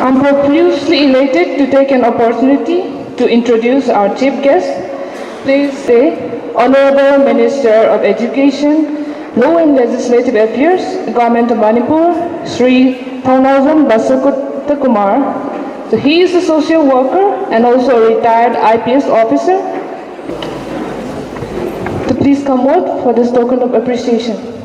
I'm profusely elated to take an opportunity to introduce our chief guest. Please say, Honorable Minister of Education, Law and Legislative Affairs, Government of Manipur, Sri Naorem Kumar. So he is a social worker and also a retired IPS officer. So please come forward for this token of appreciation.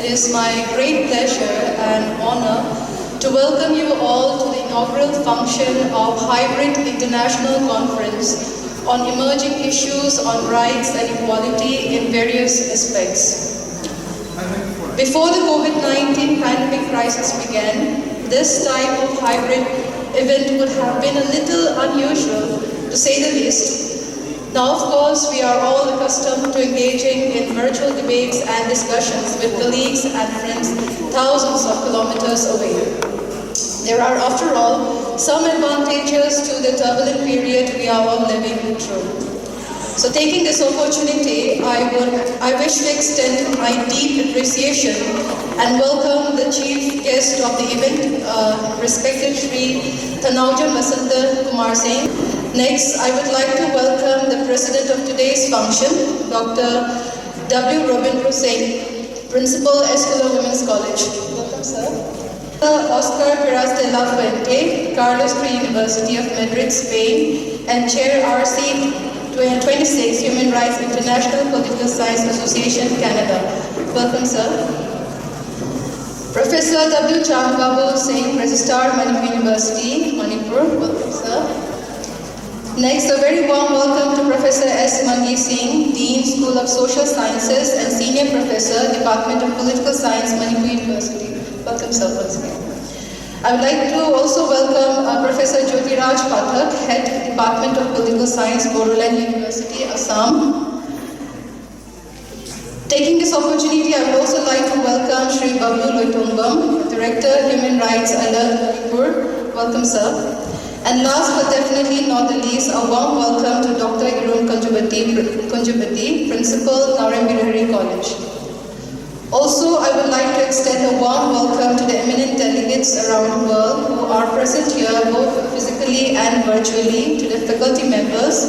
It is my great pleasure and honor to welcome you all to the inaugural function of Hybrid International Conference on Emerging Issues on Rights and Equality in Various Aspects. Before the COVID-19 pandemic crisis began, this type of hybrid event would have been a little unusual, to say the least. Now, of course, we are all accustomed to engaging in virtual debates and discussions with colleagues and friends thousands of kilometers away. There are, after all, some advantages to the turbulent period we are all living through. So, taking this opportunity, I wish to extend my deep appreciation and welcome the chief guest of the event, respected Sri Naorem Kumar. Next, I would like to welcome the president of today's function, Dr. W. Robindra Singh, Principal, Kula Women's College. Welcome, sir. Oscar Piras de la Fuente, Carlos III University of Madrid, Spain, and Chair RC 26, Human Rights International Political Science Association, Canada. Welcome, sir. Professor W. Chambabu Singh, Registrar, Manipur University, Manipur. Welcome, sir. Next, a very warm welcome to Professor S. Mangi Singh, Dean, School of Social Sciences and Senior Professor, Department of Political Science, Manipur University. Welcome, sir, once again. I would like to also welcome Professor Jyotiraj Pathak, Head, Department of Political Science, Bodoland University, Assam. Taking this opportunity, I would also like to welcome Sri Bablu Loitongam, Director, Human Rights, Alert, Manipur. Welcome, sir. And last but definitely not the least, a warm welcome to Dr. Irun Kunjubati, Principal, Naorem Birahari College. Also, I would like to extend a warm welcome to the eminent delegates around the world who are present here both physically and virtually, to the faculty members,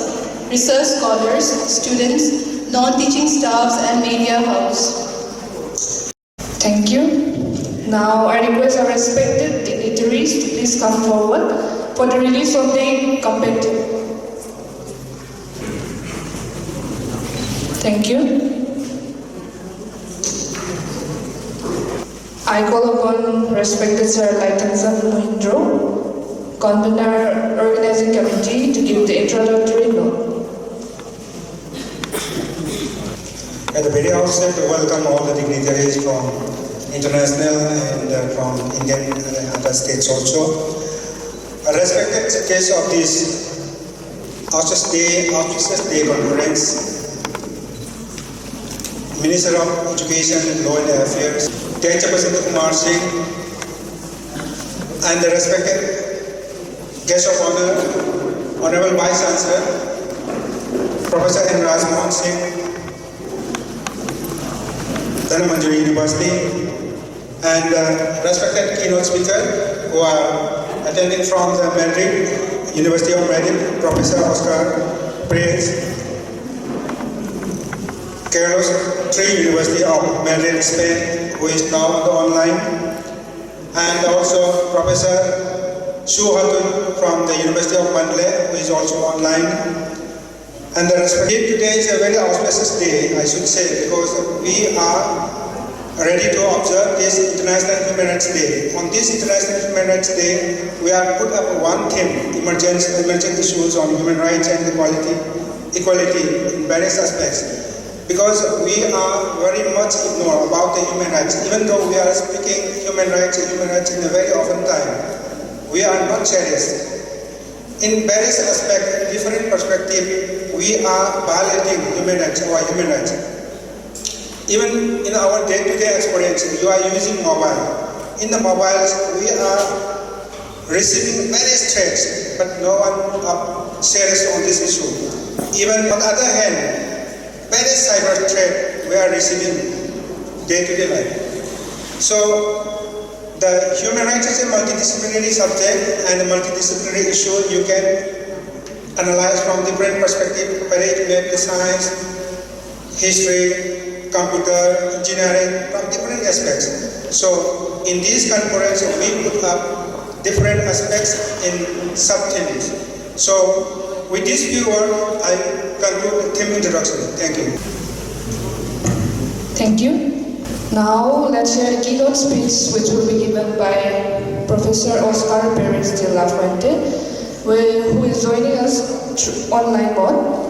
research scholars, students, non-teaching staffs and media house. Thank you. Now I request our respected dignitaries to please come forward for the release of the compact. Thank you. I call upon respected Sir Lightenson Mohindro, Convener Organizing Committee, to give the introductory note. At the very outset, to welcome all the dignitaries from international and from Indian and other states also. A respected guest of this Auspicious Day Conference, Minister of Education, Law and Affairs, Dept Kumar Singh, and the respected guest of honor, Honorable Vice Chancellor, Professor N. Rajmohan Singh, Dhanmanjari University, and respected keynote speaker who are attending from the Madrid, University of Madrid, Professor Oscar Perez, Carlos Tree University of Madrid, Spain, who is now on the online, and also Professor Shu Hatun from the University of Mandalay, who is also online. And today is a very auspicious day, I should say, because we are ready to observe this International Human Rights Day. On this International Human Rights Day, we have put up one theme, emergent issues on human rights and equality in various aspects. Because we are very much ignored about the human rights, even though we are speaking human rights in a very often time, we are not cherished. In various aspects, in different perspectives, we are violating human rights. Even in our day-to-day experience, you are using mobile. In the mobiles, we are receiving various threats, but no one shares on this issue. Even on the other hand, various cyber threats we are receiving day-to-day life. So, the human rights is a multidisciplinary subject and a multidisciplinary issue you can analyze from different perspectives, whether it may be science, history, computer, engineering, from different aspects. So, in this conference, we put up different aspects in sub-themes. So, with this few words, I conclude the theme introduction. Thank you. Thank you. Now, let's hear a keynote speech which will be given by Professor Oscar Perez de la Fuente, who is joining us online mode.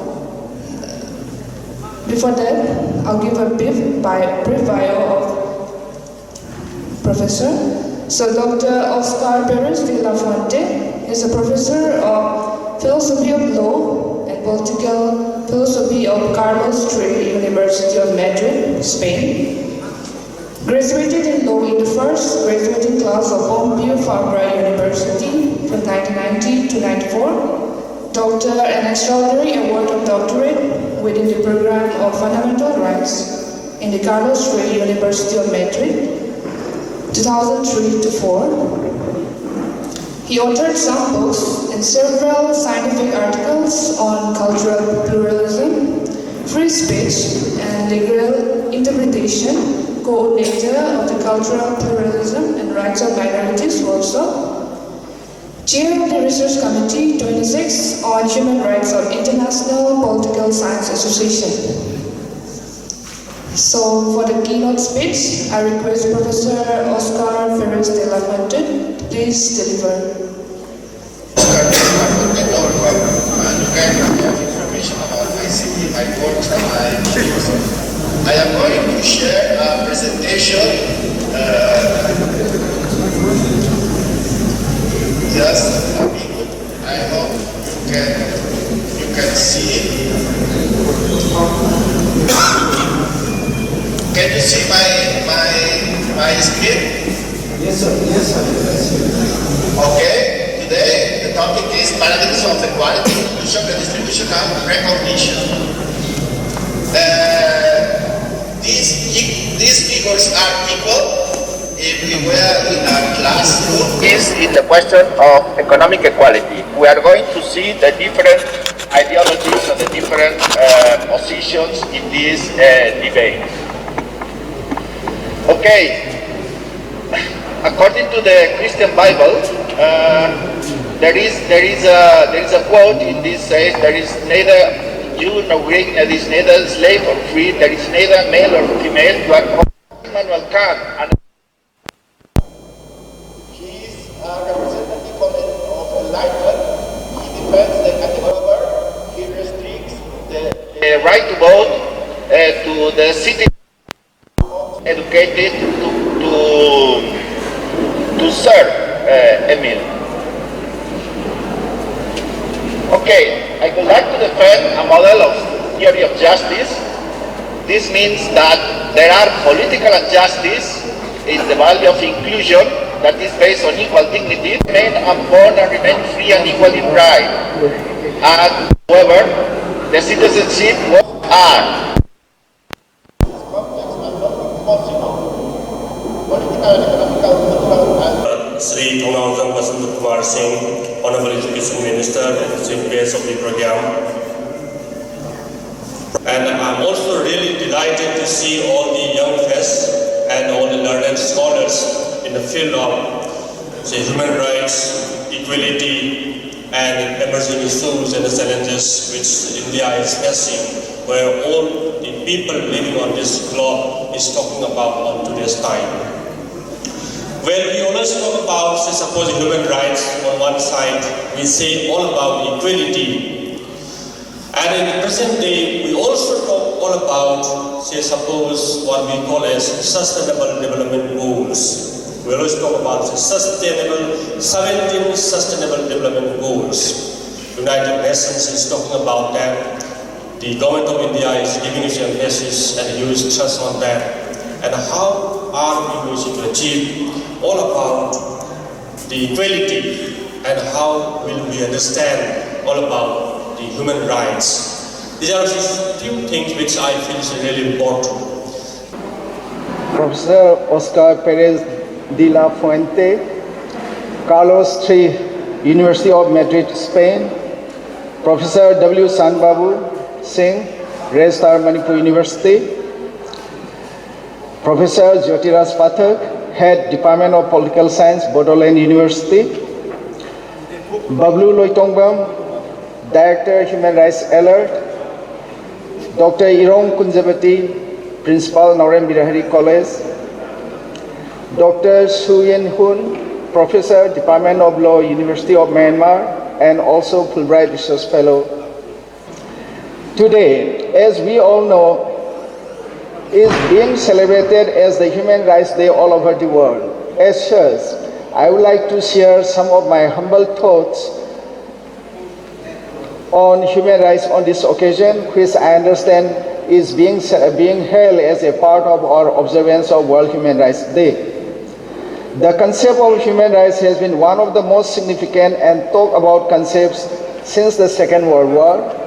Before that, I'll give a brief bio of Professor. So, Dr. Oscar Perez de la Fuente is a professor of Philosophy of Law and Political Philosophy of Carlos III University of Madrid, Spain. Graduated in law in the first graduating class of Pompeu Fabra University from 1990 to 94. Doctor and extraordinary award of doctorate within the program of fundamental rights in the Carlos III University of Madrid, 2003 to 4. He authored some books and several scientific articles on cultural pluralism, free speech, and legal interpretation, coordinator of the Cultural Pluralism and Rights of Minorities also, chair of the Research Committee 26 on Human Rights of International Political Science Association. So for the keynote speech, I request Professor Oscar Perez de la Fuente to please deliver. Information about ICT, my works, and my I am going to share a presentation. Just a minute. I hope you can see it. Can you see my screen? Yes, sir. Yes, sir. Okay. Today the topic is paradigms of equality, inclusion, redistribution, and recognition. These figures are equal if we were in a classroom. Is in the question of economic equality. We are going to see the different ideologies and the different positions in this debate. Okay, according to the Christian Bible, there is a quote in this says there is neither Jew nor Greek, there is neither slave or free, there is neither male or female. You are Immanuel Kant, and he is a representative of enlightenment. He defends the category. He restricts the right to vote to the citizens educated to serve Emil. Okay, I would like to defend a model of theory of justice. This means that there are political injustice in the value of inclusion that is based on equal dignity, remain unborn and remain free and equal in right. And however, the citizenship was hard. Sri Thongnaujang Basant Kumar Singh, Honorable Education Minister and Chief Guest of the program. And I'm also really delighted to see all the young faces and all the learned scholars in the field of human rights, equality, and emerging issues and the challenges which India is facing, where all the people living on this globe is talking about on today's time. When we always talk about, say, suppose human rights on one side, we say all about equality. And in the present day, we also talk all about, say, suppose what we call as sustainable development goals. We always talk about the 17 sustainable development goals. United Nations is talking about that. The government of India is giving its emphasis and huge trust on that. And how are we going to achieve all about the equality, and how will we understand all about the human rights? These are a few things which I feel is really important. Professor Oscar Perez de la Fuente, Carlos III, University of Madrid, Spain; Professor W. Sanbabu Singh, Registrar, Manipur University; Professor Jyotiraj Pathak, Head, Department of Political Science, Bodoland University; Bablu Loitongbam, Director, Human Rights Alert; Dr. Irong Kunjabati, Principal, Naorem Birahari College; Dr. Su Yin Hun, Professor, Department of Law, University of Myanmar, and also Fulbright Research Fellow. Today, as we all know, is being celebrated as the Human Rights Day all over the world. As such, I would like to share some of my humble thoughts on human rights on this occasion, which I understand is being held as a part of our observance of World Human Rights Day. The concept of human rights has been one of the most significant and talked about concepts since the Second World War.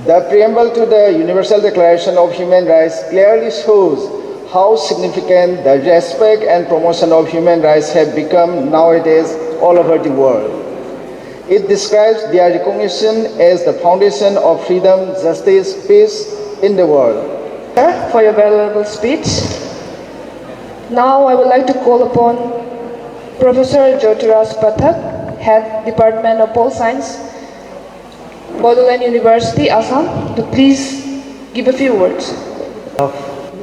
The preamble to the Universal Declaration of Human Rights clearly shows how significant the respect and promotion of human rights have become nowadays all over the world. It describes their recognition as the foundation of freedom, justice, peace in the world. For your valuable speech. Now I would like to call upon Professor Jyotiraj Pathak, Head, Department of Pol Science, Bodoland University, Assam, to please give a few words. Of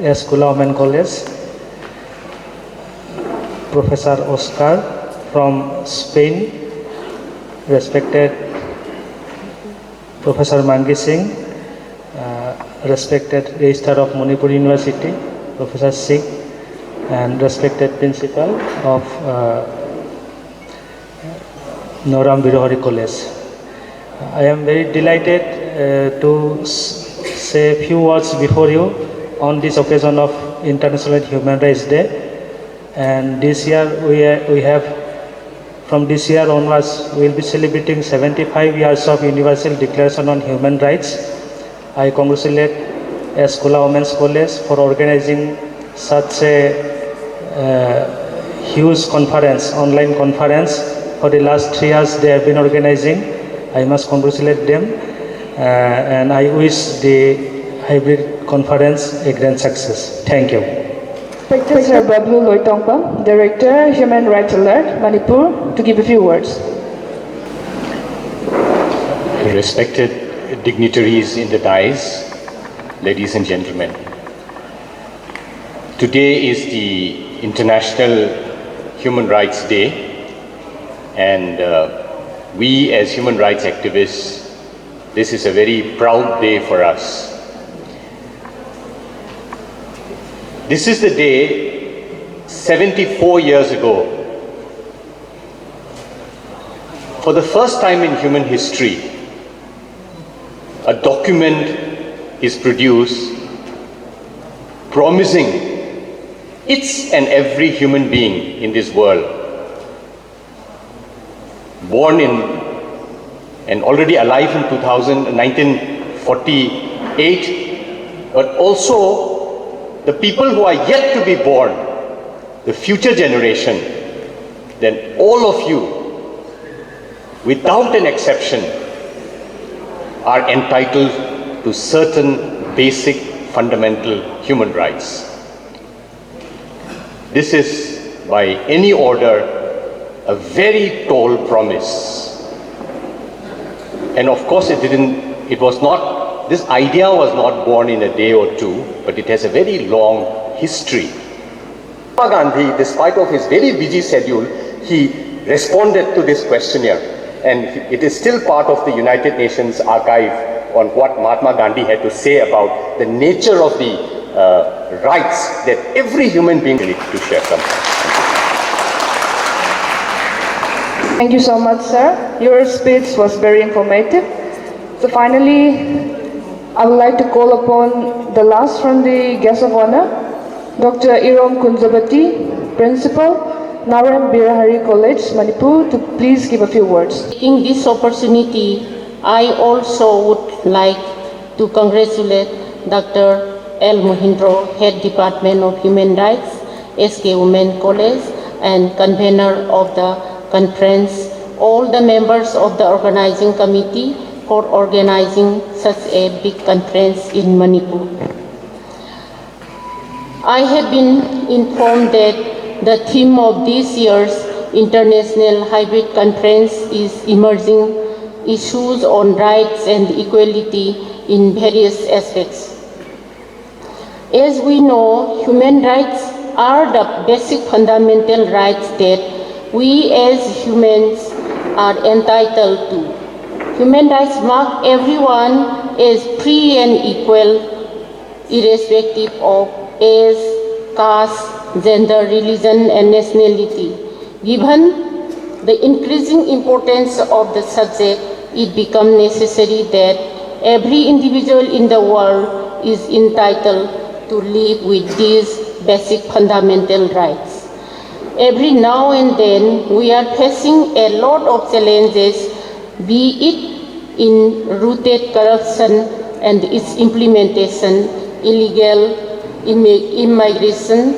Kula College, Professor Oscar from Spain, respected Professor Mangi Singh, respected Registrar of Manipur University, Professor Singh, and respected Principal of Naorem Birahari College. I am very delighted to say a few words before you on this occasion of International Human Rights Day. And this year we have, from this year onwards, we will be celebrating 75 years of Universal Declaration on Human Rights. I congratulate Kula Women's College for organizing such a huge conference, online conference. For the last 3 years they have been organizing. I must congratulate them, and I wish the hybrid conference a grand success. Thank you. Professor Bablu Loitongbam, Director, Human Rights Alert, Manipur, to give a few words. Respected dignitaries in the dais, ladies and gentlemen, today is the International Human Rights Day, and we as human rights activists, this is a very proud day for us. This is the day 74 years ago, for the first time in human history, a document is produced promising each and every human being in this world, born in and already alive in 1948, but also the people who are yet to be born, the future generation, then all of you, without an exception, are entitled to certain basic fundamental human rights. This is, by any order, a very tall promise. And of course this idea was not born in a day or two, but it has a very long history. Mahatma Gandhi, despite of his very busy schedule, he responded to this questionnaire, and it is still part of the United Nations archive on what Mahatma Gandhi had to say about the nature of the rights that every human being needs to share some. Thank you so much, sir. Your speech was very informative. So finally, I would like to call upon the last from the guest of honor, Dr. Irom Kunjabati, Principal, Naorem Birahari College, Manipur, to please give a few words. Taking this opportunity, I also would like to congratulate Dr. L. Mohindro, Head Department of Human Rights, SKWC College, and convener of the conference, all the members of the organizing committee for organizing such a big conference in Manipur. I have been informed that the theme of this year's International Hybrid Conference is emerging issues on rights and equality in various aspects. As we know, human rights are the basic fundamental rights that we as humans are entitled to. Human rights mark everyone as free and equal, irrespective of age, caste, gender, religion, and nationality. Given the increasing importance of the subject, it becomes necessary that every individual in the world is entitled to live with these basic fundamental rights. Every now and then, we are facing a lot of challenges, be it in rooted corruption and its implementation, illegal immigration,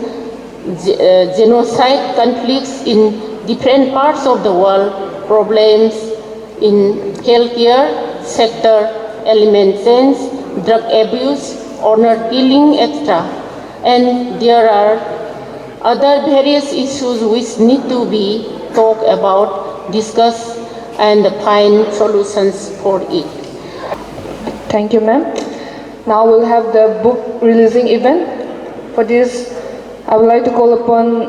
genocide, conflicts in different parts of the world, problems in healthcare sector, element change, drug abuse, honor killing, etc. And there are other various issues which need to be talked about, discussed, and find solutions for it. Thank you, ma'am. Now we'll have the book releasing event. For this, I would like to call upon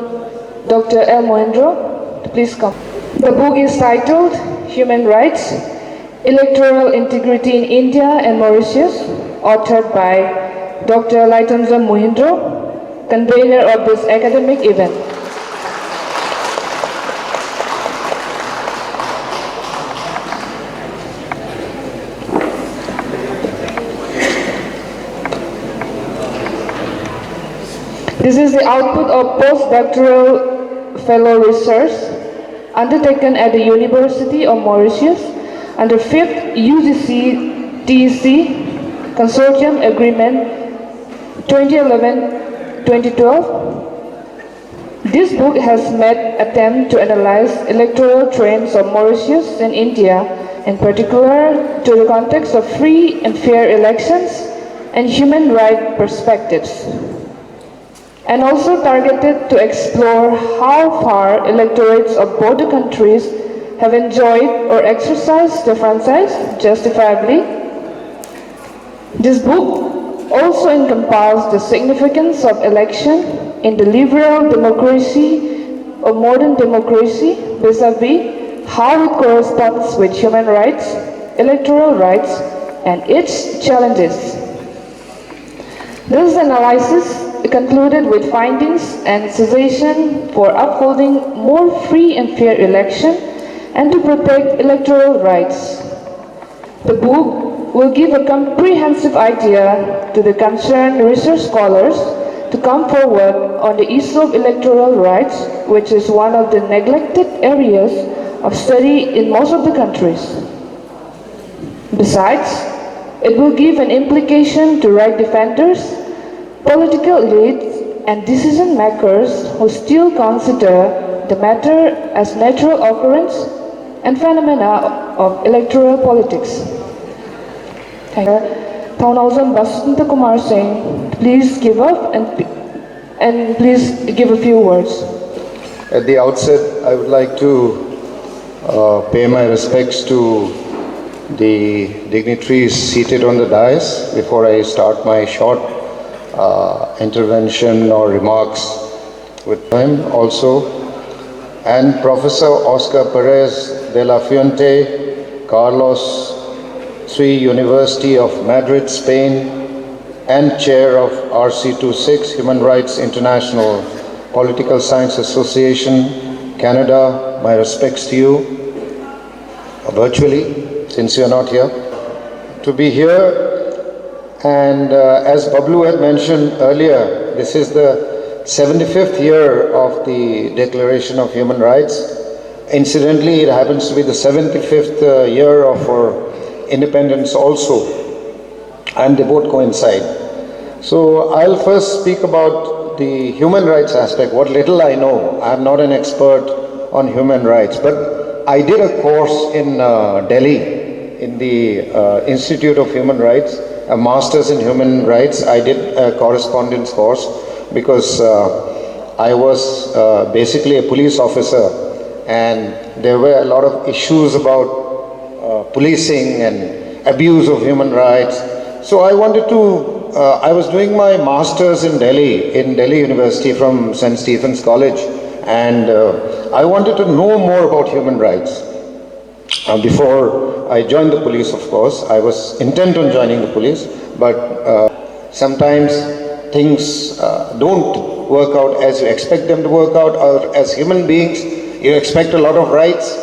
Dr. L. Mohindro to please come. The book is titled Human Rights, Electoral Integrity in India and Mauritius, authored by Dr. Laitonja Mohindro, convener of this academic event. This is the output of postdoctoral fellow research undertaken at the University of Mauritius under 5th UGC-TEC Consortium Agreement 2011-2012. This book has made attempt to analyze electoral trends of Mauritius and India, in particular to the context of free and fair elections and human rights perspectives, and also targeted to explore how far electorates of both the countries have enjoyed or exercised their franchise justifiably. This book also encompasses the significance of election in the liberal democracy or modern democracy vis-a-vis how it corresponds with human rights, electoral rights, and its challenges. This analysis concluded with findings and suggestions for upholding more free and fair election and to protect electoral rights. The book will give a comprehensive idea to the concerned research scholars to come forward on the issue of electoral rights, which is one of the neglected areas of study in most of the countries. Besides, it will give an implication to right defenders, political elites, and decision makers who still consider the matter as natural occurrence and phenomena of electoral politics. Thank you. Thaunawsam Basanta Kumar Singh, please give up and please give a few words. At the outset, I would like to pay my respects to the dignitaries seated on the dais before I start my short intervention or remarks with them also, and Professor Oscar Perez de la Fuente, Carlos III University of Madrid, Spain, and Chair of RC26 Human Rights International Political Science Association, Canada. My respects to you virtually, since you are not here. To be here, and as Bablu had mentioned earlier, this is the 75th year of the Declaration of Human Rights. Incidentally, it happens to be the 75th year of our independence also, and they both coincide. So I'll first speak about the human rights aspect, what little I know. I'm not an expert on human rights, but I did a course in Delhi in the Institute of Human Rights, a master's in human rights. I did a correspondence course because I was basically a police officer, and there were a lot of issues about policing and abuse of human rights. So I wanted to, I was doing my master's in Delhi University from St. Stephen's College, and I wanted to know more about human rights. Before I joined the police, of course, I was intent on joining the police, but sometimes things don't work out as you expect them to work out, or as human beings, you expect a lot of rights,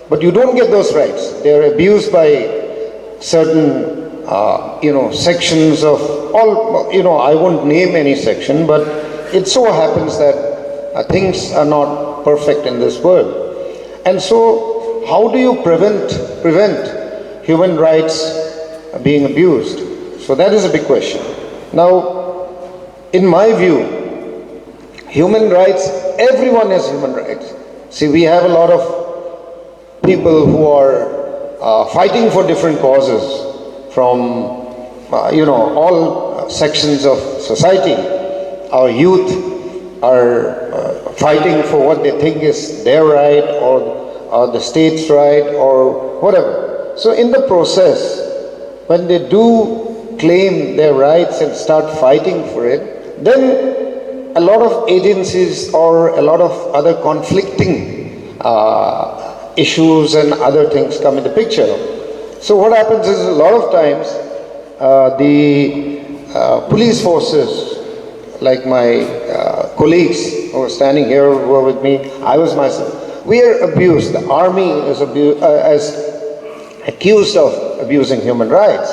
but you don't get those rights. They're abused by certain, sections of all, I won't name any section, but it so happens that things are not perfect in this world. And so, how do you prevent human rights being abused? So that is a big question. Now, in my view, human rights, everyone has human rights. See, we have a lot of people who are fighting for different causes from, all sections of society. Our youth are fighting for what they think is their right, or the state's right, or whatever. So in the process, when they do claim their rights and start fighting for it, then a lot of agencies or a lot of other conflicting issues and other things come in the picture. So what happens is, a lot of times the police forces, like my colleagues who are standing here, who are with me, I was myself, we are abused. The army is accused of abusing human rights.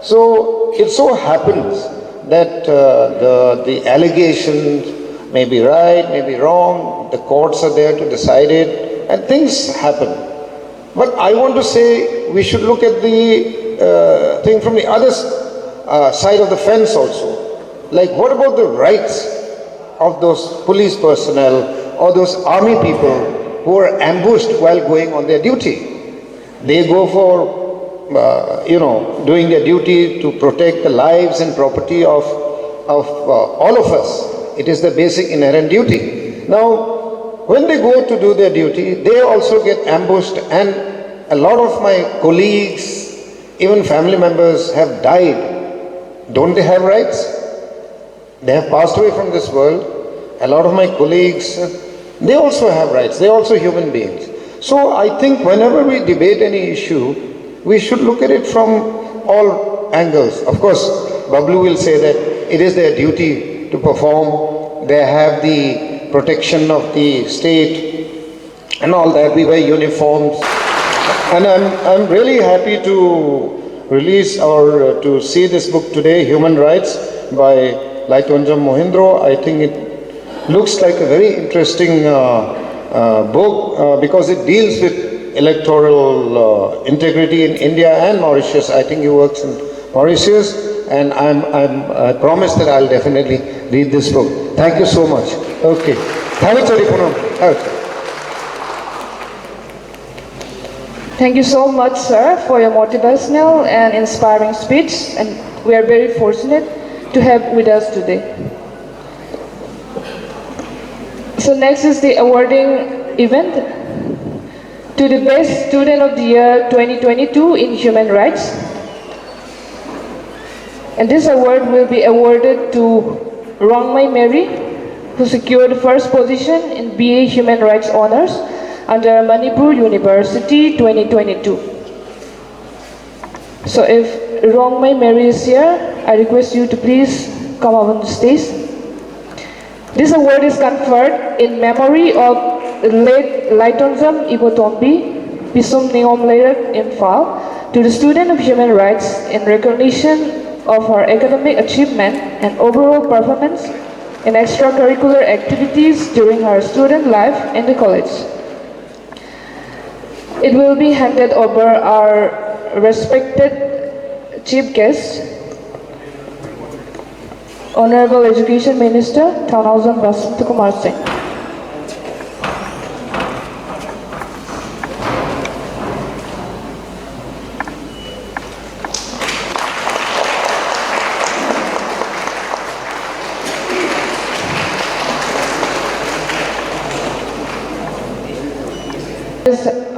So it so happens that the allegations may be right, may be wrong, the courts are there to decide it, and things happen. But I want to say we should look at the thing from the other side of the fence also. Like, what about the rights of those police personnel or those army people who are ambushed while going on their duty? They go for, doing their duty to protect the lives and property of all of us. It is the basic inherent duty. Now, when they go to do their duty, they also get ambushed, and a lot of my colleagues, even family members, have died. Don't they have rights? They have passed away from this world. A lot of my colleagues, they also have rights. They're also human beings. So I think whenever we debate any issue, we should look at it from all angles. Of course, Bablu will say that it is their duty to perform. They have the protection of the state and all that. We wear uniforms. And I'm really happy to release or to see this book today, Human Rights, by Laitonjam Mohindro. I think it looks like a very interesting book because it deals with electoral integrity in India and Mauritius. I think he works in Mauritius, and I promise that I'll definitely read this book. Thank you so much. Okay. Thank you so much, sir, for your motivational and inspiring speech, and we are very fortunate to have with us today. So next is the awarding event to the Best Student of the Year 2022 in Human Rights. And this award will be awarded to Rongmai Mary, who secured first position in BA Human Rights Honors under Manipur University 2022. So if Rongmai Mary is here, I request you to please come up on the stage. This award is conferred in memory of late Laitonjam Ibotombi, Pisum Neom Leirat Imphal, to the student of human rights in recognition of her academic achievement and overall performance in extracurricular activities during her student life in the college. It will be handed over our respected chief guest, Honorable Education Minister, Thanawazam Basant Kumar Singh.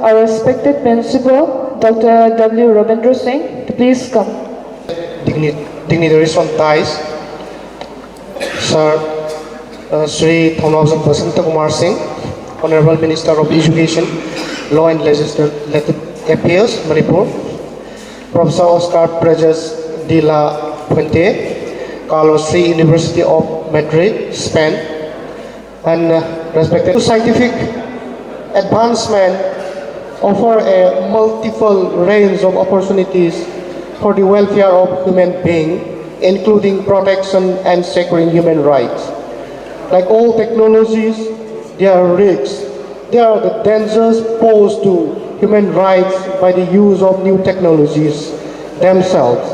Our respected Principal, Dr. W. Rabindra Singh, to please come. Dignitaries on ties, Sir Sri Thanawazam Basant Kumar Singh, Honorable Minister of Education, Law and Legislative Affairs, Manipur, Professor Oscar Prejas de la Fuente, Carlos Sri University of Madrid, Spain, and respected scientific advancement offer a multiple range of opportunities for the welfare of human beings, including protection and securing human rights. Like all technologies, there are risks. There are the dangers posed to human rights by the use of new technologies themselves.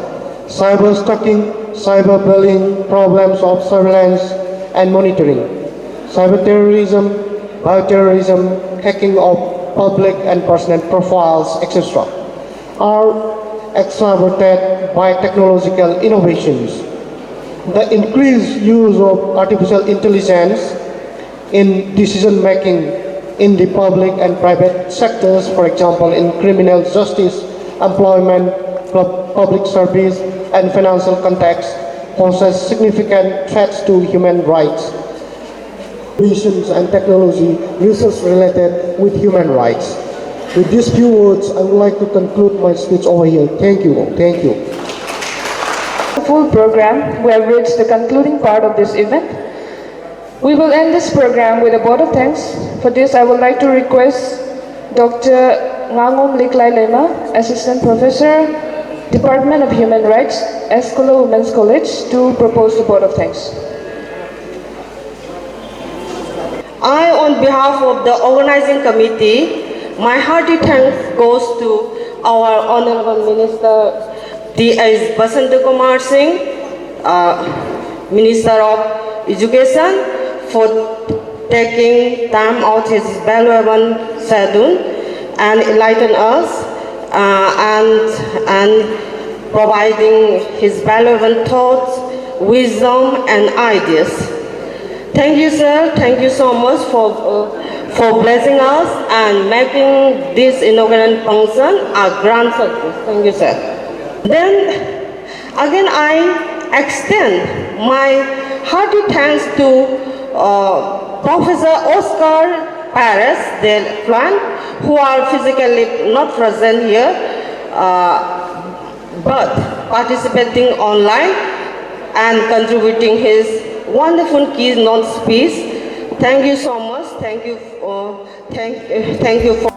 Cyber-stalking, cyberbullying, problems of surveillance and monitoring, cyber-terrorism, bioterrorism, hacking of public and personal profiles, etc., are exacerbated by technological innovations. The increased use of artificial intelligence in decision-making in the public and private sectors, for example, in criminal justice, employment, public service, and financial context, poses significant threats to human rights. Innovations and technology uses related with human rights. With these few words, I would like to conclude my speech over here. Thank you. Thank you. The full program, we have reached the concluding part of this event. We will end this program with a vote of thanks. For this, I would like to request Dr. Ngangom Liklai Lema, Assistant Professor, Department of Human Rights, Kula Women's College, to propose the vote of thanks. I, on behalf of the organizing committee, my hearty thanks goes to our Honorable Minister D.S. Basant Kumar Singh, Minister of Education, for taking time out his valuable schedule and enlighten us and providing his valuable thoughts, wisdom, and ideas. Thank you, sir. Thank you so much for blessing us and making this inaugural function a grand success. Thank you, sir. Then, again, I extend my hearty thanks to Professor Oscar Perez del Flan, who are physically not present here, but participating online and contributing his wonderful keynote speech. Thank you so much. Thank you for